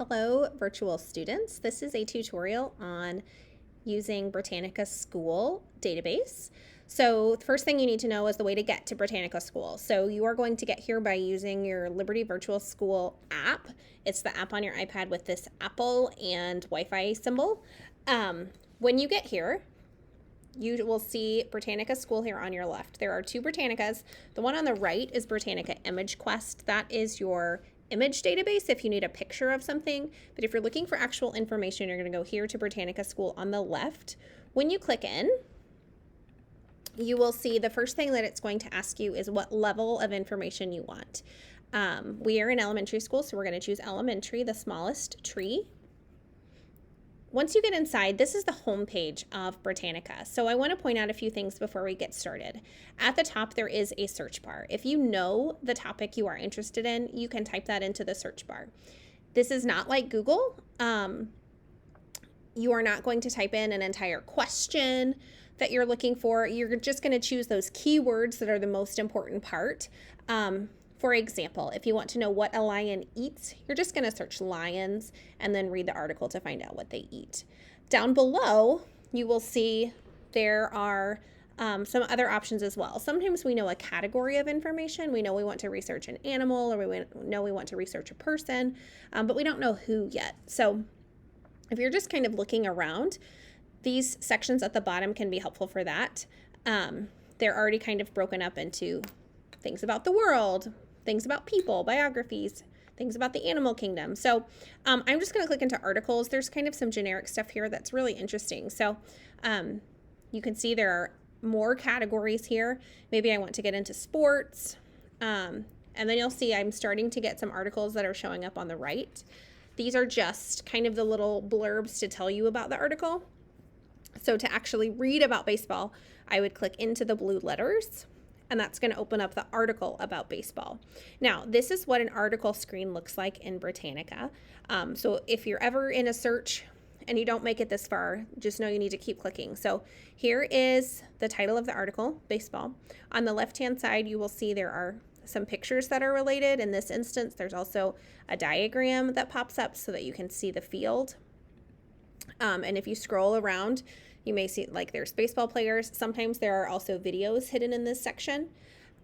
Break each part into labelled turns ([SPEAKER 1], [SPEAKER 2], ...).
[SPEAKER 1] Hello, virtual students. This is a tutorial on using Britannica School database. So the first thing you need to know is the way to get to Britannica School. So you are going to get here by using your Liberty Virtual School app. It's the app on your iPad with this Apple and Wi-Fi symbol. When you get here, you will see Britannica School here on your left. There are two Britannicas. The one on the right is Britannica Image Quest. That is your image database if you need a picture of something. But if you're looking for actual information, you're going to go here to Britannica School on the left. When you click in, you will see the first thing that it's going to ask you is what level of information you want. We are in elementary school, so we're going to choose elementary, the smallest tree. Once you get inside, this is the home page of Britannica. So I want to point out a few things before we get started. At the top, there is a search bar. If you know the topic you are interested in, you can type that into the search bar. This is not like Google. You are not going to type in an entire question that you're looking for. You're just going to choose those keywords that are the most important part. For example, if you want to know what a lion eats, you're just going to search lions and then read the article to find out what they eat. Down below, you will see there are some other options as well. Sometimes we know a category of information. We know we want to research an animal, or we know we want to research a person, but we don't know who yet. So if you're just kind of looking around, these sections at the bottom can be helpful for that. They're already kind of broken up into things about the world, things about people, biographies, things about the animal kingdom. So I'm just going to click into articles. There's kind of some generic stuff here that's really interesting. So you can see there are more categories here. Maybe I want to get into sports. And then you'll see I'm starting to get some articles that are showing up on the right. These are just kind of the little blurbs to tell you about the article. So to actually read about baseball, I would click into the blue letters, and that's going to open up the article about baseball. Now, this is what an article screen looks like in Britannica. So if you're ever in a search and you don't make it this far, just know you need to keep clicking. So here is the title of the article, baseball. On the left-hand side, you will see there are some pictures that are related. In this instance, there's also a diagram that pops up so that you can see the field. And if you scroll around, you may see like there's baseball players. Sometimes there are also videos hidden in this section.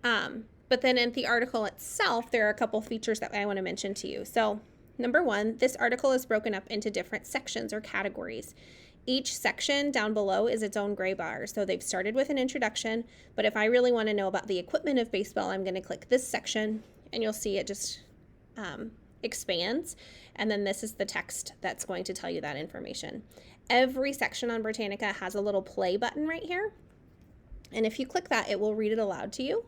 [SPEAKER 1] But then in the article itself, there are a couple features that I want to mention to you. So number one, this article is broken up into different sections or categories. Each section down below is its own gray bar. So they've started with an introduction, but if I really want to know about the equipment of baseball, I'm going to click this section and you'll see it just expands. And then this is the text that's going to tell you that information. Every section on Britannica has a little play button right here. And if you click that, it will read it aloud to you.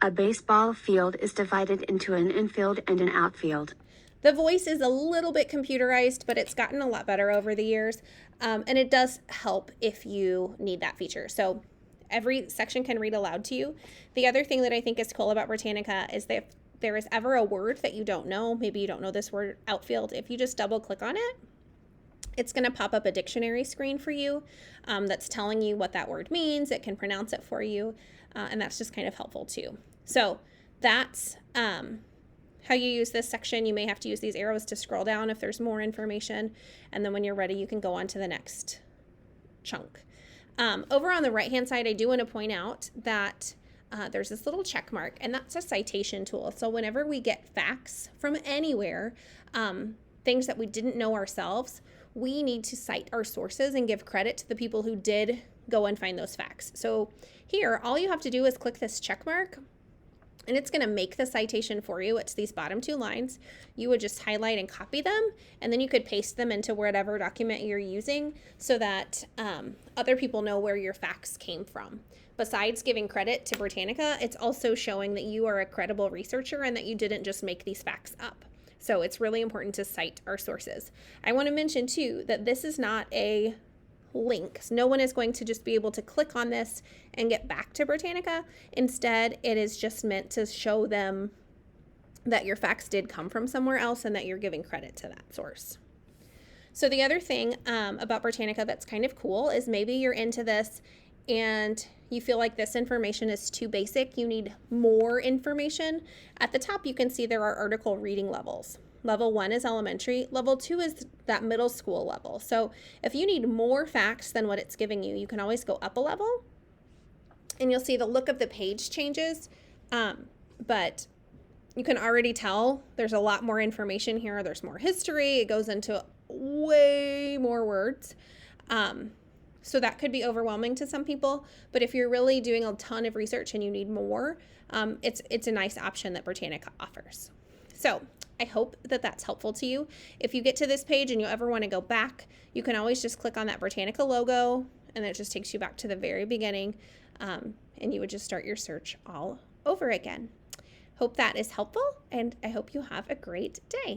[SPEAKER 2] A baseball field is divided into an infield and an outfield.
[SPEAKER 1] The voice is a little bit computerized, but it's gotten a lot better over the years. And it does help if you need that feature. So every section can read aloud to you. The other thing that I think is cool about Britannica is that if there is ever a word that you don't know, maybe you don't know this word outfield, if you just double click on it, it's going to pop up a dictionary screen for you that's telling you what that word means. It can pronounce it for you, and that's just kind of helpful too. So that's how you use this section. You may have to use these arrows to scroll down if there's more information, and then when you're ready, you can go on to the next chunk. Over on the right-hand side, I do want to point out that there's this little check mark, and that's a citation tool. So whenever we get facts from anywhere, things that we didn't know ourselves, we need to cite our sources and give credit to the people who did go and find those facts. So here, all you have to do is click this check mark, and it's going to make the citation for you. It's these bottom two lines. You would just highlight and copy them, and then you could paste them into whatever document you're using so that other people know where your facts came from. Besides giving credit to Britannica, it's also showing that you are a credible researcher and that you didn't just make these facts up. So it's really important to cite our sources. I want to mention too that this is not a link. So no one is going to just be able to click on this and get back to Britannica. Instead, it is just meant to show them that your facts did come from somewhere else and that you're giving credit to that source. So the other thing about Britannica that's kind of cool is maybe you're into this and you feel like this information is too basic, you need more information. At the top, you can see there are article reading levels. Level 1 is elementary. Level 2 is that middle school level. So if you need more facts than what it's giving you, you can always go up a level, and you'll see the look of the page changes. But you can already tell there's a lot more information here. There's more history. It goes into way more words. So that could be overwhelming to some people. But if you're really doing a ton of research and you need more, it's a nice option that Britannica offers. So I hope that that's helpful to you. If you get to this page and you ever want to go back, you can always just click on that Britannica logo, and it just takes you back to the very beginning, and you would just start your search all over again. Hope that is helpful, and I hope you have a great day.